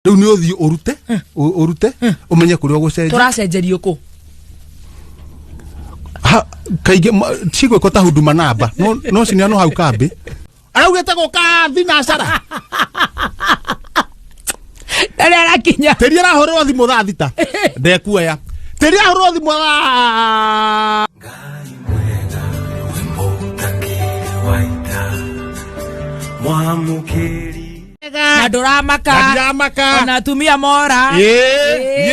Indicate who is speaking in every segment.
Speaker 1: riu ni uthi urute umenye kuri ugucenjia
Speaker 2: turacenjerio ku
Speaker 1: kaige chigwe kota huduma namba no sinia no hau kambi araugete guka thinacara
Speaker 2: nani arakinya
Speaker 1: teri arahorwo thimu thaa thita ndekuoya teri arahorwo thimu
Speaker 2: na nduramaka ona atumia mora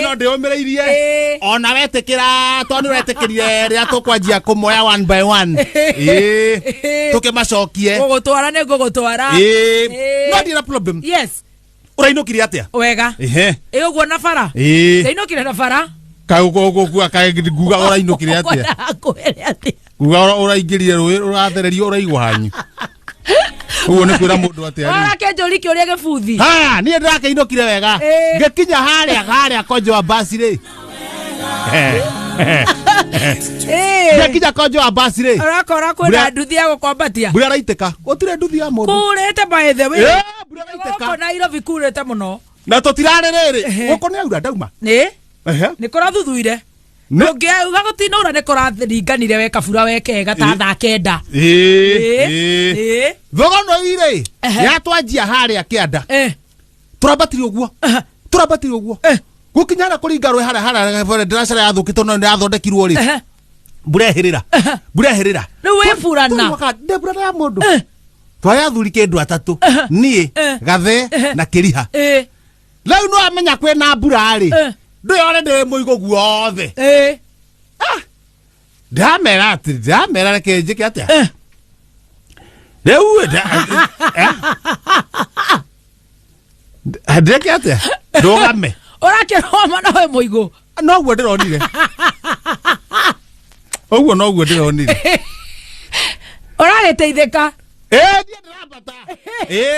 Speaker 1: no ndiumireirie ona wetikira tondu wetikirire ria tukwanjia kumoya one by one tukimacokie
Speaker 2: gugutwara ni gugutwara
Speaker 1: no ndira problem
Speaker 2: yes
Speaker 1: urainukire atia
Speaker 2: wega uguo na bara ndainukire na bara
Speaker 1: kaguguga kaiguga urainukire atia guga uraingirire rui urathererio uraigwa hanyu uwo ni kwira mundu atia
Speaker 2: ora kenjori ki uria gebuthi
Speaker 1: nie ndirakinukire wega ngekinya haria konjo wa basi ri ngekinya konjo wa basi ri
Speaker 2: urakora kwina nduthi ya gukombatia
Speaker 1: bura raiteka gutire nduthi ya mundu
Speaker 2: kurete by the way
Speaker 1: bura raiteka
Speaker 2: ko na Nairobi kurete muno
Speaker 1: na tutirare riri guko ni aura ndauma
Speaker 2: ni korathuthuire ngiuga gutinura ni korathiringanire we kabura we kega ta thaa kenda
Speaker 1: Thugunoi ri yatwanjia haria kianda turabatiri uguo gukinyara kuringa rwe haria ndiracara yathukitwo no ndirathondekirwo ri burehirira
Speaker 2: riu we burana
Speaker 1: ndebura ya mundu twaya thuri kindu atatu nie gathe na kìrìa riu no amenya kwina mbura ri ndiyore ndi muigo guothe ndamera reke njike atia riu ndeke atia ndugame
Speaker 2: urakiroma na we muigo
Speaker 1: no guo ndironire oguo no guo ndironire
Speaker 2: uragiteithika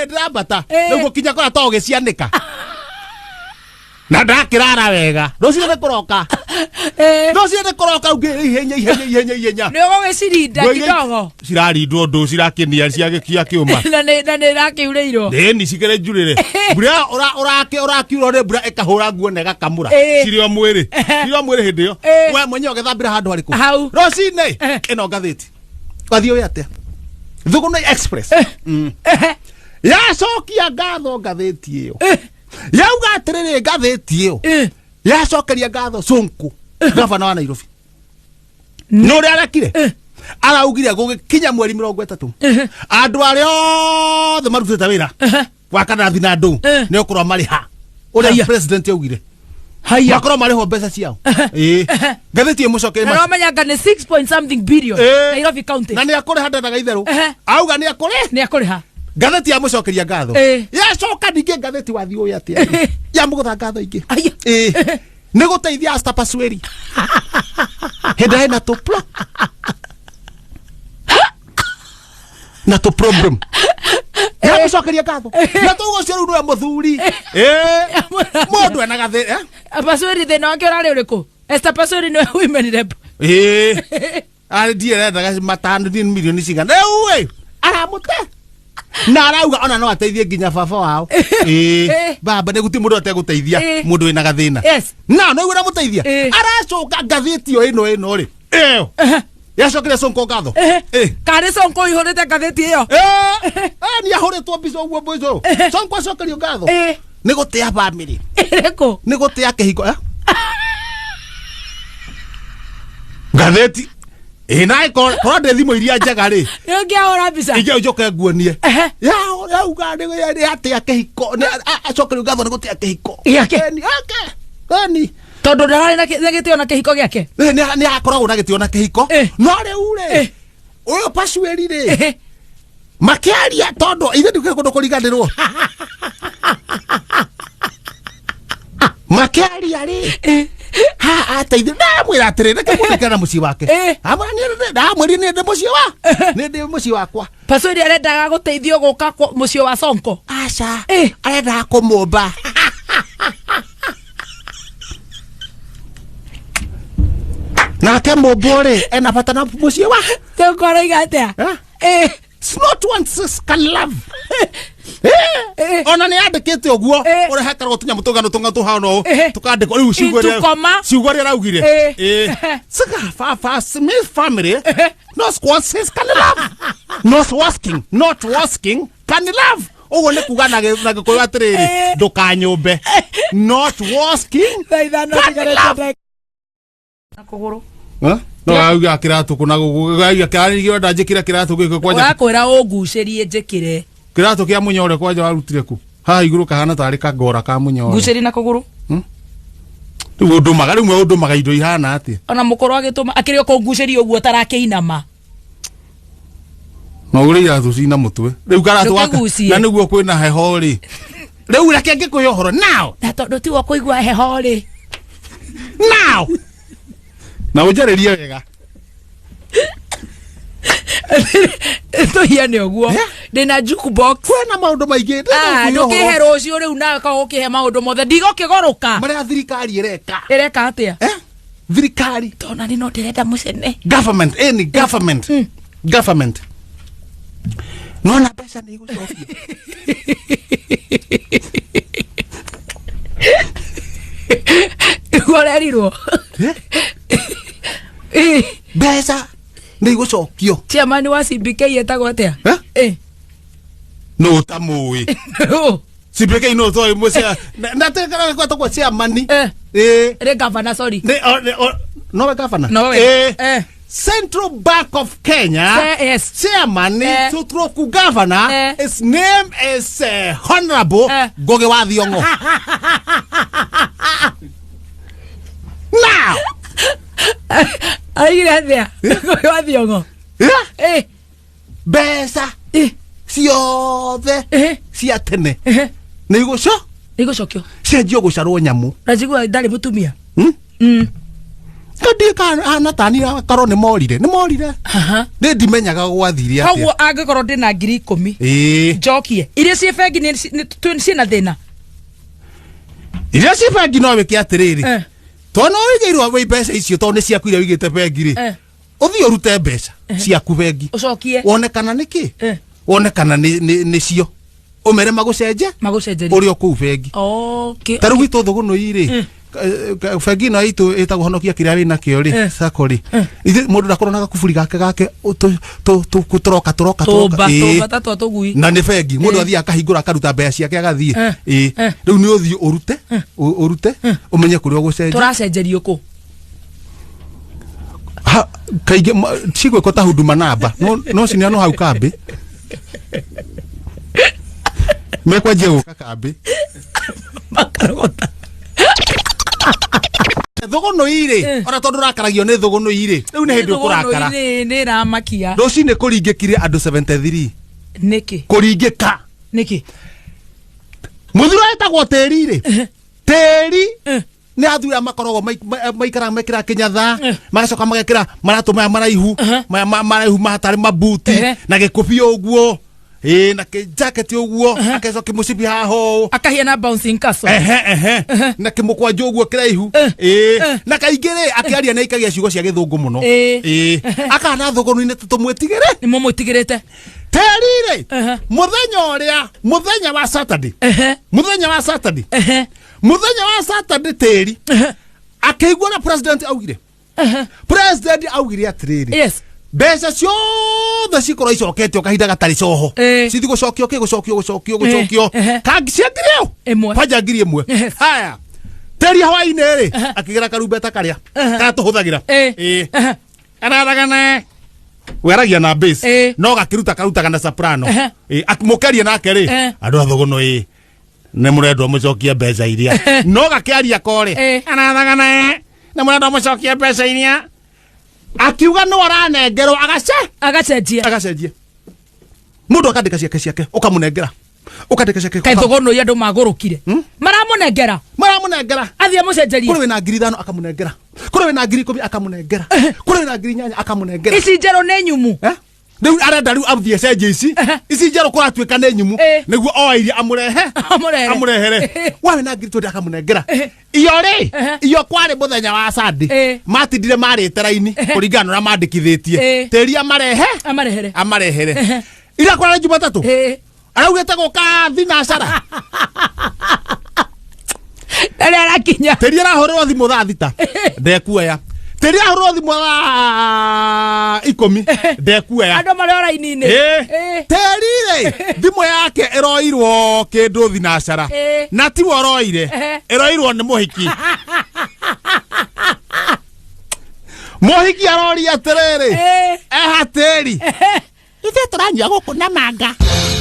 Speaker 1: ndirambata niguo kinya kora to gicianika na ndakirara wega rucio ni kuroka ihenya
Speaker 2: ni ugicirinda kidogo
Speaker 1: cirarindwo ndu cirakinia ciagikia kiuma
Speaker 2: na ni rakiureirwo
Speaker 1: ni cikire njurire bura urakiura ri bura ikahura nguo na igakamura cirio mwiri hindi yo we mwenye ugethambira handu hariku rocine ino ngathiti gathio we atia Thugunoi Express yacokia ngatho ngathiti iyo yauga atiriri ngathiti iyo yacokeria ngatho Sonko gavana wa Nairobi no ri arakire araugire gugikinya mweri 30 andu aria othe marutite wira wa kanathi na ndu ni ukorwa mari ha uria president yaugire makoro mari ho mbeca ciao ngathiti imucoke
Speaker 2: na no menya ngane 6 billion Nairobi county
Speaker 1: na ni akore handanaga itheru auga ni akore ha ngathiti ya mucokeria ngatho yacoka ninge ngathiti wathi uyu atia ya mugutha ngatho ingi ni guteithia asta pasweri henda na to pro na to problem ya mucokeria ngatho na to ugo cio ru muthuri mundu ena gathi
Speaker 2: pasweri thina wake urari uriku esta pasweri no women rep
Speaker 1: ari ndiere ndaga matano din milioni cigana we aramute na arauga ona no ateithie nginya baba wao baba ne guti mundu ateguteithia mundu ina gathina na no igura muteithia aracoka ngathiti yo ino ri yacokire Sonko ngatho
Speaker 2: kare Sonko ihorete ngathiti iyo
Speaker 1: ni ahoretwo biso uguo boizo Sonko acokerio ngatho ni gutia family ni gutia kihiko ngathiti nai kora ndethimo iria njega ri
Speaker 2: ngiahora mbica
Speaker 1: ige ujoke nguonie yauga ni atia kihiko acokerio ngatho ni gutia kihiko ni
Speaker 2: tondu ndarari na gitio na kihiko giake
Speaker 1: ni akoragwo na gitio na kihiko no riu ri uyu pasweri ri makiaria tondu ithe ndikire kundu kuriganirwo makiaria ri ateithia ndamwira atiri reke mundikana mucii wake ndamwiri ni ndi mucii wakwa
Speaker 2: pasweri arendaga guteithio guka mucii wa Sonko
Speaker 1: aca arendaga kumumba nake mumbore ena bata na mucii wa
Speaker 2: Sonko araiga atia
Speaker 1: not one can love ona ni andikite uguo ore hakara tunya mutungano tunga hano tukandikwa riu ciugo ria raugire saka fa Smith family no squashes can love not wasking can love ogo ne kuga na gikuyu atiriri ndukanyumbe not wasking
Speaker 2: kuguru
Speaker 1: no auga kiratu kuna guga kirarigio ndanjikira kiratu giko kwanja
Speaker 2: wakwira ungucerie njikire
Speaker 1: kiratu kia munyore kwanja warutire ku ha iguru kahana tari kagora ka munyore
Speaker 2: ngucerie na kuguru
Speaker 1: riu ndumaga riu ndumaga indo ihana atia
Speaker 2: ona mukoro agituma akirio ko ngucerie uguo tarakiinama
Speaker 1: no uri ya thucina mutwe riu karatu waka na niguo kwina heho ri riu reke ngikuyohoro now
Speaker 2: na tondu ti wo kuigua heho ri
Speaker 1: now na ujarerie wega
Speaker 2: tuhiane uguo ndina jukebox
Speaker 1: kwena maundu maingi
Speaker 2: ndukihe rucio riu nawe ka ukihe maundu mothe ndigukigoroka
Speaker 1: maria thirikari ireka
Speaker 2: atia
Speaker 1: thirikari
Speaker 2: tona ni no ndirenda mucene
Speaker 1: government any government no na pesa ni gucofia
Speaker 2: gorerirwo
Speaker 1: pesa ni gucokio
Speaker 2: chairman wa CBK yetagwo atia
Speaker 1: no tamui CBK no to mucia na tekara kwa to kwa chairman
Speaker 2: re governor sorry
Speaker 1: no governor
Speaker 2: no
Speaker 1: Central Bank of Kenya
Speaker 2: yes
Speaker 1: chairman to troku governor his name is Honorable Goge wa Thiongo now
Speaker 2: aire there Goge wa Thiongo
Speaker 1: besa ciothe cia tene nä
Speaker 2: igũcokio
Speaker 1: cenjio gũcarwo nyamũ
Speaker 2: rajigua ndarĩ mũtumia
Speaker 1: kadie kana tani karo nĩ morire nĩ ndimenyaga gwathiire
Speaker 2: atia koguo angĩkorwo ndĩna 10,000 njokie iria ciĩ bengi ciĩna thĩna
Speaker 1: iria ciĩ bengi no wĩke atĩrĩrĩ tondũ no wĩigĩirwo wĩ mbeca icio tondũ nĩ ciaku iria wĩigĩte bengi rĩ ũthiĩ ũrute mbeca ciaku bengi
Speaker 2: ũcokie
Speaker 1: wonekana nĩkĩ wonekana nĩ cio umere magucenje uri okuu bengi taru gitu Thugunoi ri bengi no itu etagwo honokia kìrìa wìnakìo ri sako ri mundu ndakoranaga kuburi gake turoka
Speaker 2: tugui
Speaker 1: na ni bengi mundu athia akahingura akaruta mbeca ciake agathie riu ni uthie urute umenye kuria gucenje
Speaker 2: turacenjerio ku
Speaker 1: kaige chigwe kota huduma namba no sinia no hau kambi mekwa jego kakambi
Speaker 2: makarogota
Speaker 1: Thugunoi ri ora tondu rakaragio ni Thugunoi ri riu ni hindi ukurakara
Speaker 2: ni ramakia
Speaker 1: rucini kuringikire andu 73
Speaker 2: niki
Speaker 1: kuringika
Speaker 2: niki
Speaker 1: muthuro etagwo teri ri teri ni athura makoragwo maikara mekira kinyatha magacoka magekira maratuma maraihu mahatari mabuti na gikubi uguo na ke jacket uguo akezo kimucibi haho
Speaker 2: akahia na bouncing castle
Speaker 1: na kimukwanjo uguo kiraihu na kaingire akiaria na ikagia ciugo cia githungu muno akana Thugunoi-ini tutumwetigire
Speaker 2: ni mumwitigirite
Speaker 1: terire muthenya wa Saturday teri akaigua na president augire atiriri
Speaker 2: yes
Speaker 1: mbeca ciothe cikorwo icoketio kahinda gatari coho cithi gucokio kangi ciangire
Speaker 2: imwe
Speaker 1: panja ngiri imwe haya teri hawaii-ini ri akigira karumbeta karia kana tuhuthagira anaragana weragia na bass no gakiruta na soprano akimukeria nake ri andu a Thugunoi ne murendwo mucokie mbeca iria no gakiaria kore anaragana ne murendwo mucokie mbeca iria akiuga no aranengerwo agacenjia mundu akandika ciake ukamunengera ukandika ciake
Speaker 2: kai Thugunoi andu magurukire maramunengera athia mucenjerie
Speaker 1: kuri wina 5,000 akamunengera kuri wina 10,000 akamunengera kuri wina 8,000 akamunengera
Speaker 2: ici njero ne nyumu
Speaker 1: riu arenda riu athie cenje ici njero kuratuika ne nyumu niguo oirie amurehere wa wina 20,000 akamunengera iyo kwari muthenya wa Sunday matindire marite raini kuringana na mandikithitie teri amarehere ira kwara Jumatatu araugite guka thinacara
Speaker 2: Nani arakinya
Speaker 1: tiri arahurwo thimu thaa thita ndekuoya tiri arahurwo thimu thaa 10 ndekuoya
Speaker 2: andu mari oraini-ini
Speaker 1: tiri thimu yake iroirwo kindu thinacara na ti woroire iroirwo ni muhiki muhiki aroria atiriri ehatiri ithe turanyua guku na manga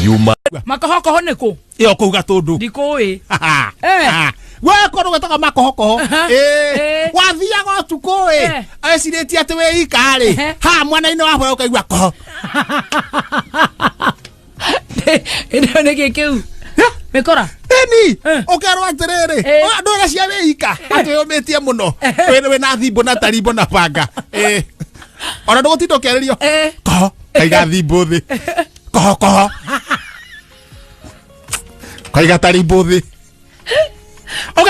Speaker 1: yuma
Speaker 2: makohokoho niku
Speaker 1: iyo kuu gatundu
Speaker 2: ndikui
Speaker 1: we kono gwetaga makohokoho wathiaga utuku eciritie ati wi ikari ha mwana-ini wa ukaigua koho
Speaker 2: ino ni gikiu mikora
Speaker 1: eni ukerwo atiriri ndwira cia wi ika ati yumitie muno wina thimbo na tarimbo na banga ona ndugutinda ukeririo koho kaiga thimbo thi koho koho kaiga tarimbo thi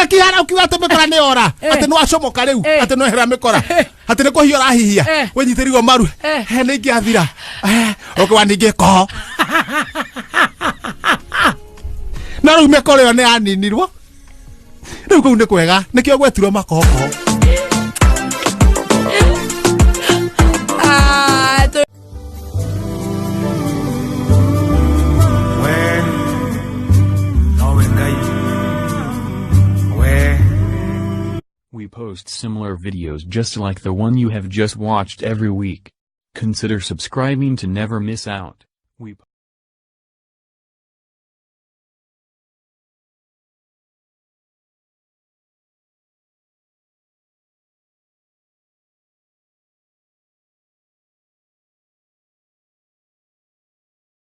Speaker 1: kihara ukiwa ati mikora ni ora ati no acomoka riu ati no hera mikora ati ni kuhia urahihia wenyitirigo maru ni ngiathira ukiwa ningi koho na riu mikora yo ni aninirwo riu kuu ni kwega nikio gwetirwo makohokoho
Speaker 3: We post similar videos just like the one you have just watched every week. Consider subscribing to never miss out.